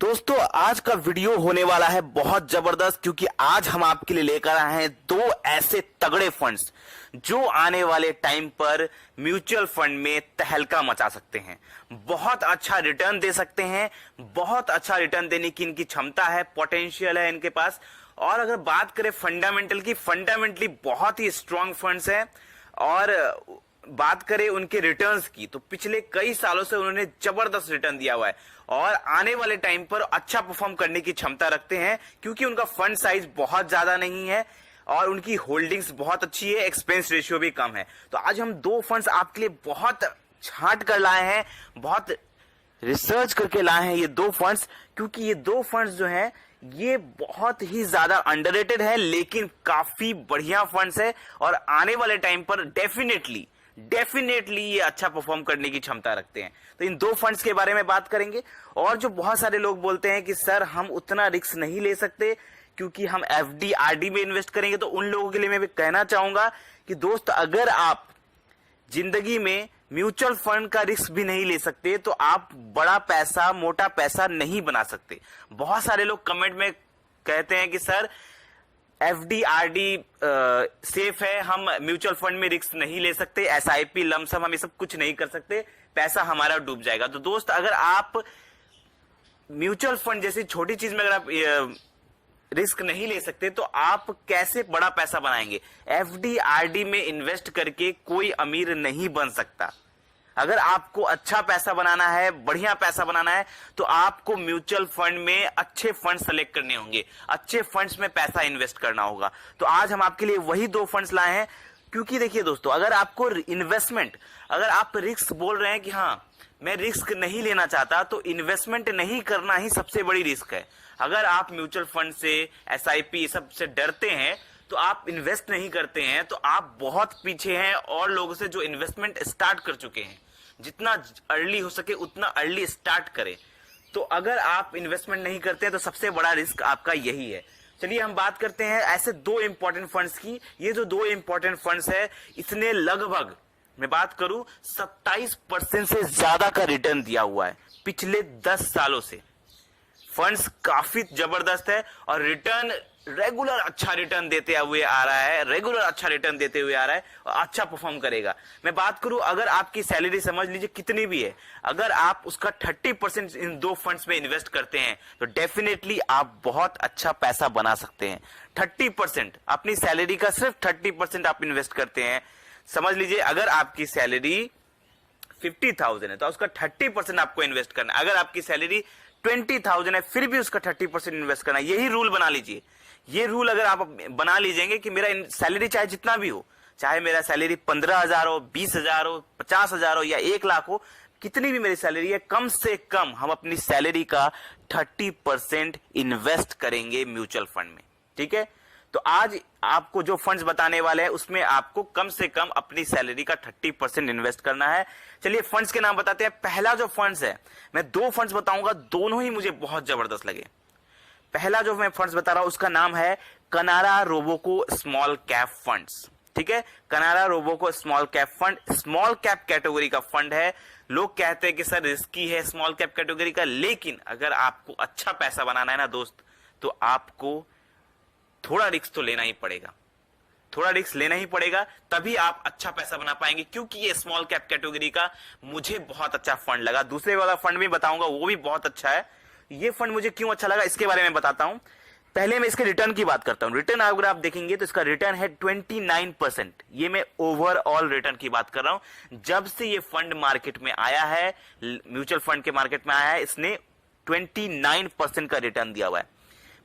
दोस्तों आज का वीडियो होने वाला है बहुत जबरदस्त, क्योंकि आज हम आपके लिए लेकर आए हैं दो ऐसे तगड़े फंड्स जो आने वाले टाइम पर म्यूचुअल फंड में तहलका मचा सकते हैं। बहुत अच्छा रिटर्न दे सकते हैं, बहुत अच्छा रिटर्न देने की इनकी क्षमता है, पोटेंशियल है इनके पास। और अगर बात करें फंडामेंटल की, फंडामेंटली बहुत ही स्ट्रांग फंड्स है। और बात करें उनके रिटर्न्स की, तो पिछले कई सालों से उन्होंने जबरदस्त रिटर्न दिया हुआ है और आने वाले टाइम पर अच्छा परफॉर्म करने की क्षमता रखते हैं, क्योंकि उनका फंड साइज बहुत ज्यादा नहीं है और उनकी होल्डिंग्स बहुत अच्छी है, एक्सपेंस रेशियो भी कम है। तो आज हम दो फंड्स आपके लिए बहुत छांट कर लाए हैं, बहुत रिसर्च करके लाए हैं ये दो फंड्स, क्योंकि ये दो फंड्स जो हैं ये बहुत ही ज्यादा अंडररेटेड है, लेकिन काफी बढ़िया फंड्स है और आने वाले टाइम पर डेफिनेटली ये अच्छा परफॉर्म करने की क्षमता रखते हैं। तो इन दो फंड्स के बारे में बात करेंगे। और जो बहुत सारे लोग बोलते हैं कि सर हम उतना रिस्क नहीं ले सकते क्योंकि हम एफडी आरडी में इन्वेस्ट करेंगे, तो उन लोगों के लिए मैं भी कहना चाहूंगा कि दोस्त, अगर आप जिंदगी में म्यूचुअल फंड का रिस्क भी नहीं ले सकते तो आप बड़ा पैसा, मोटा पैसा नहीं बना सकते। बहुत सारे लोग कमेंट में कहते हैं कि सर एफडी आरडी सेफ है, हम म्यूचुअल फंड में रिस्क नहीं ले सकते, एसआईपी लमसम हम ये सब कुछ नहीं कर सकते, पैसा हमारा डूब जाएगा। तो दोस्त, अगर आप म्यूचुअल फंड जैसी छोटी चीज में अगर आप रिस्क नहीं ले सकते तो आप कैसे बड़ा पैसा बनाएंगे? एफडी आरडी में इन्वेस्ट करके कोई अमीर नहीं बन सकता। अगर आपको अच्छा पैसा बनाना है, बढ़िया पैसा बनाना है, तो आपको म्यूचुअल फंड में अच्छे फंड सेलेक्ट करने होंगे, अच्छे फंड्स में पैसा इन्वेस्ट करना होगा। तो आज हम आपके लिए वही दो फंड्स लाए हैं, क्योंकि देखिए दोस्तों, अगर आपको इन्वेस्टमेंट, अगर आप रिस्क बोल रहे हैं कि हाँ मैं रिस्क नहीं लेना चाहता, तो इन्वेस्टमेंट नहीं करना ही सबसे बड़ी रिस्क है। अगर आप म्यूचुअल फंड से, एसआईपी सब से डरते हैं, तो आप इन्वेस्ट नहीं करते हैं, तो आप बहुत पीछे हैं और लोगों से जो इन्वेस्टमेंट स्टार्ट कर चुके हैं। जितना अर्ली हो सके उतना अर्ली स्टार्ट करें। तो अगर आप इन्वेस्टमेंट नहीं करते हैं तो सबसे बड़ा रिस्क आपका यही है। चलिए हम बात करते हैं ऐसे दो इंपॉर्टेंट फंड्स की। ये जो दो इंपॉर्टेंट फंड्स है, इसने लगभग, मैं बात करूं, 27% से ज्यादा का रिटर्न दिया हुआ है पिछले 10 सालों से। फंड्स काफी जबरदस्त है और रिटर्न रेगुलर अच्छा रिटर्न देते हुए आ रहा है, रेगुलर अच्छा रिटर्न देते हुए आ रहा है और अच्छा परफॉर्म करेगा। मैं बात करूं, अगर आपकी सैलरी समझ लीजिए कितनी भी है, अगर आप उसका 30% इन दो फंड्स में इन्वेस्ट करते हैं तो डेफिनेटली आप बहुत अच्छा पैसा बना सकते हैं। 30% अपनी सैलरी का, सिर्फ 30% आप इन्वेस्ट करते हैं। समझ लीजिए अगर आपकी सैलरी 50,000 है तो उसका 30% आपको इन्वेस्ट करना है। अगर आपकी सैलरी 20,000 है फिर भी उसका 30% इन्वेस्ट करना है। यही रूल बना लीजिए। ये रूल अगर आप बना लीजिएंगे कि मेरा सैलरी चाहे जितना भी हो, चाहे मेरा सैलरी 15,000 हो, 20,000 हो, 50,000 हो या 1,00,000 हो, कितनी भी मेरी सैलरी है, कम से कम हम अपनी सैलरी का 30% इन्वेस्ट करेंगे म्यूचुअल फंड में। ठीक है? तो आज आपको जो फंड्स बताने वाले हैं उसमें आपको कम से कम अपनी सैलरी का 30% इन्वेस्ट करना है। चलिए फंड्स के नाम बताते हैं। पहला जो फंड्स है, मैं दो फंड्स बताऊंगा, दोनों ही मुझे बहुत जबरदस्त लगे। पहला जो मैं फंड्स बता रहा हूं उसका नाम है Canara Robeco small cap funds. ठीक है? Canara Robeco small cap fund small cap category का फंड है। लोग कहते हैं कि सर रिस्की है स्मॉल कैप कैटेगरी का, लेकिन अगर आपको अच्छा पैसा बनाना है ना दोस्त, तो आपको थोड़ा रिस्क तो लेना ही पड़ेगा। थोड़ा रिस्क लेना ही पड़ेगा, तभी आप अच्छा पैसा बना पाएंगे। क्योंकि ये स्मॉल कैप कैटेगरी का मुझे बहुत अच्छा फंड लगा। दूसरे वाला फंड भी बताऊंगा, वो भी बहुत अच्छा है। ये फंड मुझे क्यों अच्छा लगा इसके बारे में बताता हूं। पहले मैं इसके रिटर्न की बात करता हूं। रिटर्न अगर आप देखेंगे तो इसका रिटर्न है 29%। ये मैं ओवरऑल रिटर्न की बात कर रहा हूं। जब से ये फंड मार्केट में आया है, म्यूचुअल फंड के मार्केट में आया है, इसने 29% का रिटर्न दिया हुआ है।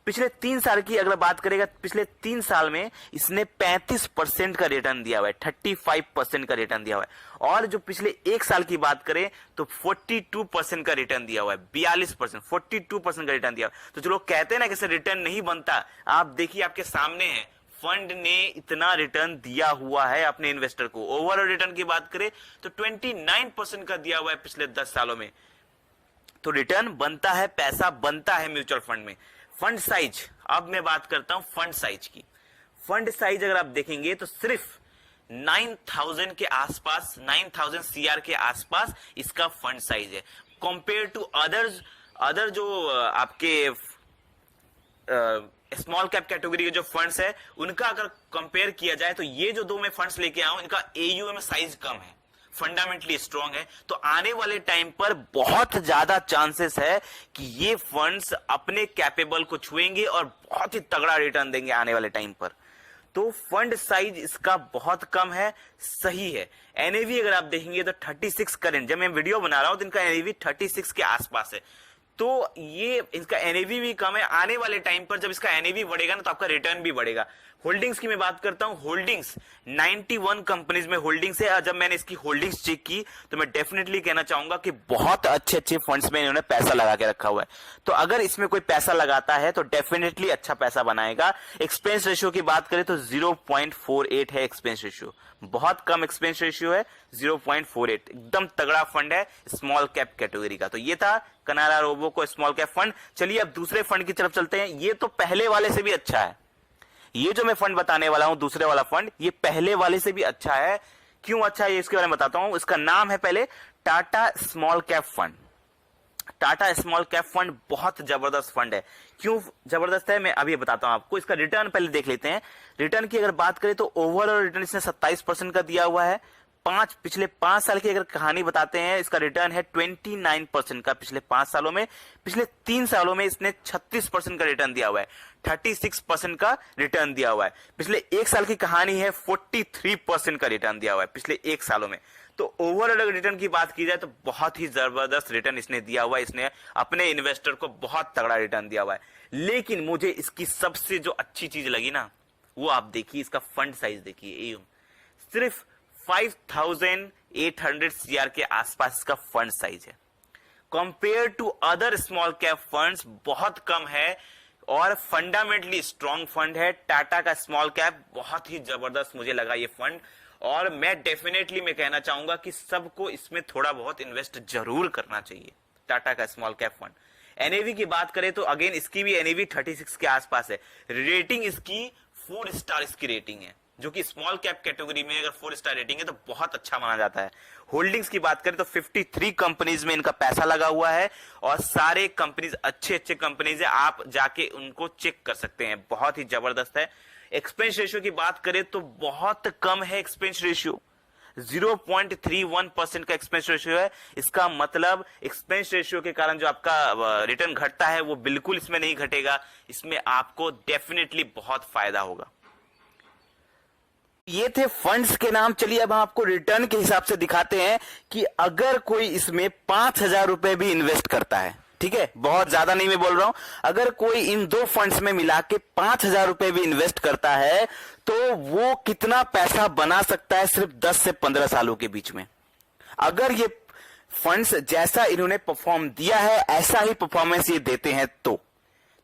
पिछले 3 साल की अगर बात करेगा, पिछले 3 साल में इसने 35% का रिटर्न दिया हुआ है, 35% का रिटर्न दिया हुआ है। और जो पिछले 1 साल की बात करें तो 42% का रिटर्न दिया हुआ है, 42%, 42% का रिटर्न दिया हुआ है। तो जो लोग कहते हैं ना कि सर रिटर्न नहीं बनता, आप देखिए आपके सामने है, फंड ने इतना रिटर्न दिया हुआ है अपने इन्वेस्टर को। ओवरऑल रिटर्न की बात करें तो 29% का दिया हुआ है पिछले 10 सालों में। तो रिटर्न बनता है, पैसा बनता है म्यूचुअल फंड में। फंड साइज, अब मैं बात करता हूं फंड साइज की। फंड साइज अगर आप देखेंगे तो सिर्फ 9,000 के आसपास, 9,000 CR के आसपास इसका फंड साइज है। कंपेयर टू अदर्स अदर जो आपके स्मॉल कैप कैटेगरी के जो फंड्स है उनका अगर कंपेयर किया जाए तो ये जो दो मैं फंड्स लेके आया हूं इनका एयूएम साइज कम है, फंडामेंटली स्ट्रॉन्ग है। तो आने वाले टाइम पर बहुत ज्यादा चांसेस है कि ये फंड्स अपने कैपेबल को छुएंगे और बहुत ही तगड़ा रिटर्न देंगे आने वाले टाइम पर। तो फंड साइज इसका बहुत कम है, सही है। एनएवी अगर आप देखेंगे तो 36 करेंट, जब मैं वीडियो बना रहा हूं तो इनका एनएवी 36 के आसपास है। तो ये इसका एनएवी भी कम है। आने वाले टाइम पर जब इसका एनएवी बढ़ेगा ना तो आपका रिटर्न भी बढ़ेगा। होल्डिंग्स की मैं बात करता हूं, होल्डिंग्स 91 कंपनीज में होल्डिंग्स है। जब मैंने इसकी होल्डिंग्स चेक की तो मैं डेफिनेटली कहना चाहूंगा कि बहुत अच्छे अच्छे फंड्स में इन्होंने पैसा लगा के रखा हुआ है। तो अगर इसमें कोई पैसा लगाता है तो डेफिनेटली अच्छा पैसा बनाएगा। एक्सपेंस रेशियो की बात करें तो 0.48 है एक्सपेंस रेशियो, बहुत कम एक्सपेंस रेशियो है 0.48। एकदम तगड़ा फंड है स्मॉल कैप कैटेगरी का। तो ये था कनारा रोबोको स्मॉल कैप फंड। चलिए अब दूसरे फंड की तरफ चलते हैं। ये तो पहले वाले से भी अच्छा है। ये जो मैं फंड बताने वाला हूं दूसरे वाला फंड, ये पहले वाले से भी अच्छा है। क्यों अच्छा है ये इसके बारे में बताता हूं। इसका नाम है पहले Tata small cap fund. Tata small cap fund बहुत जबरदस्त फंड है। क्यों जबरदस्त है मैं अभी बताता हूं आपको। इसका रिटर्न पहले देख लेते हैं। रिटर्न की अगर बात करें तो ओवरऑल रिटर्न इसने 27% का दिया हुआ है। पिछले 5 साल की अगर कहानी बताते हैं, इसका रिटर्न है 29% का पिछले 5 सालों में। पिछले 3 सालों में इसने 36% का रिटर्न दिया हुआ है, 36% का रिटर्न दिया हुआ है। पिछले 1 साल की कहानी है, 43% का रिटर्न दिया हुआ है पिछले 1 सालों में। तो ओवरऑल अगर रिटर्न की बात की जाए तो बहुत ही जबरदस्त रिटर्न इसने दिया हुआ है। इसने अपने इन्वेस्टर को बहुत तगड़ा रिटर्न दिया हुआ है। लेकिन मुझे इसकी सबसे जो अच्छी चीज लगी ना, वो आप देखिए, इसका फंड साइज देखिए। सिर्फ 5800 CR के आसपास इसका फंड साइज है। Compare to other small cap funds बहुत कम है और फंडामेंटली स्ट्रॉन्ग फंड है। टाटा का स्मॉल कैप बहुत ही जबरदस्त मुझे लगा ये फंड। और मैं डेफिनेटली मैं कहना चाहूंगा कि सबको इसमें थोड़ा बहुत इन्वेस्ट जरूर करना चाहिए, टाटा का स्मॉल कैप फंड। एनएवी की बात करें तो अगेन इसकी भी एनएवी 36 के आसपास है। रेटिंग इसकी 4 स्टार इसकी रेटिंग है, जो कि स्मॉल कैप कैटेगरी में अगर 4 स्टार रेटिंग है तो बहुत अच्छा माना जाता है। होल्डिंग्स की बात करें तो 53 कंपनीज में इनका पैसा लगा हुआ है और सारे कंपनीज अच्छे अच्छे कंपनीज है, आप जाके उनको चेक कर सकते हैं, बहुत ही जबरदस्त है। एक्सपेंस रेशियो की बात करें तो बहुत कम है एक्सपेंस रेशियो, 0.31% का एक्सपेंस रेशियो है। इसका मतलब एक्सपेंस रेशियो के कारण जो आपका रिटर्न घटता है वो बिल्कुल इसमें नहीं घटेगा। इसमें आपको डेफिनेटली बहुत फायदा होगा। ये थे फंड्स के नाम। चलिए अब हम आपको रिटर्न के हिसाब से दिखाते हैं कि अगर कोई इसमें 5000 रुपए भी इन्वेस्ट करता है, ठीक है, बहुत ज्यादा नहीं मैं बोल रहा हूं, अगर कोई इन दो फंड्स में मिला के 5000 रुपए भी इन्वेस्ट करता है तो वो कितना पैसा बना सकता है सिर्फ 10 से 15 सालों के बीच में। अगर ये फंड्स जैसा इन्होंने परफॉर्म दिया है ऐसा ही परफॉर्मेंस ये देते हैं तो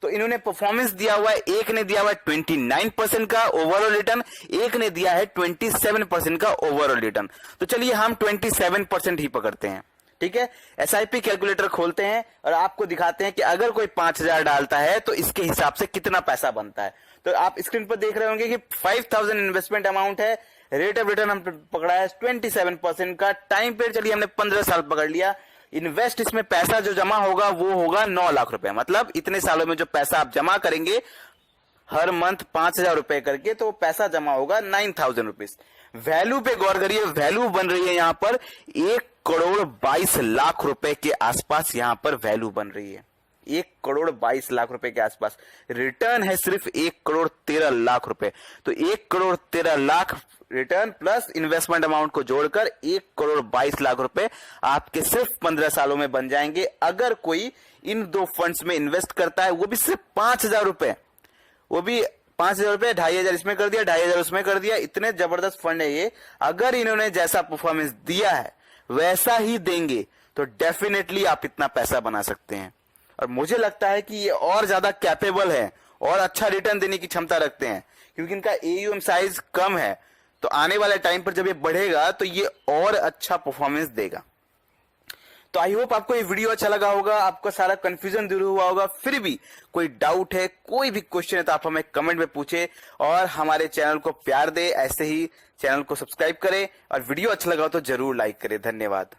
इन्होंने परफॉर्मेंस दिया हुआ है, एक ने दिया हुआ है 29% का ओवरऑल रिटर्न, एक ने दिया है 27% का ओवरऑल रिटर्न। तो चलिए हम 27% ही पकड़ते हैं, ठीक है। एसआईपी कैलकुलेटर खोलते हैं और आपको दिखाते हैं कि अगर कोई 5000 डालता है तो इसके हिसाब से कितना पैसा बनता है। तो आप स्क्रीन पर देख रहे होंगे कि 5000 इन्वेस्टमेंट अमाउंट है, रेट ऑफ रिटर्न हम पकड़ा है 27% का, टाइम पीरियड चलिए हमने 15 साल पकड़ लिया। इन्वेस्ट इसमें पैसा जो जमा होगा वो होगा 9 लाख रुपए, मतलब इतने सालों में जो पैसा आप जमा करेंगे हर मंथ 5000 रुपए करके, तो पैसा जमा होगा 9000 रुपीज। वैल्यू पे गौर करिए, वैल्यू बन रही है यहां पर 1,22,00,000 रुपए के आसपास यहां पर वैल्यू बन रही है, 1,22,00,000 रुपए के आसपास। रिटर्न है सिर्फ 1,13,00,000 रुपए। तो 1,13,00,000 रिटर्न प्लस इन्वेस्टमेंट अमाउंट को जोड़कर 1,22,00,000 रुपए आपके सिर्फ 15 सालों में बन जाएंगे अगर कोई इन दो फंड्स में इन्वेस्ट करता है, वो भी सिर्फ 5000 रुपए, वो भी 5000 रुपए, 2500 इसमें कर दिया, 2500 उसमें कर दिया। इतने जबरदस्त फंड है ये। अगर इन्होंने जैसा परफॉर्मेंस दिया है वैसा ही देंगे तो डेफिनेटली आप इतना पैसा बना सकते हैं। और मुझे लगता है कि ये और ज्यादा कैपेबल है और अच्छा रिटर्न देने की क्षमता रखते हैं, क्योंकि इनका एयूएम साइज कम है। तो आने वाले टाइम पर जब ये बढ़ेगा तो ये और अच्छा परफॉर्मेंस देगा। तो आई होप आपको ये वीडियो अच्छा लगा होगा, आपका सारा कंफ्यूजन दूर हुआ होगा। फिर भी कोई डाउट है, कोई भी क्वेश्चन है तो आप हमें कमेंट में पूछे और हमारे चैनल को प्यार दे। ऐसे ही चैनल को सब्सक्राइब करें और वीडियो अच्छा लगा हो तो जरूर लाइक करें। धन्यवाद।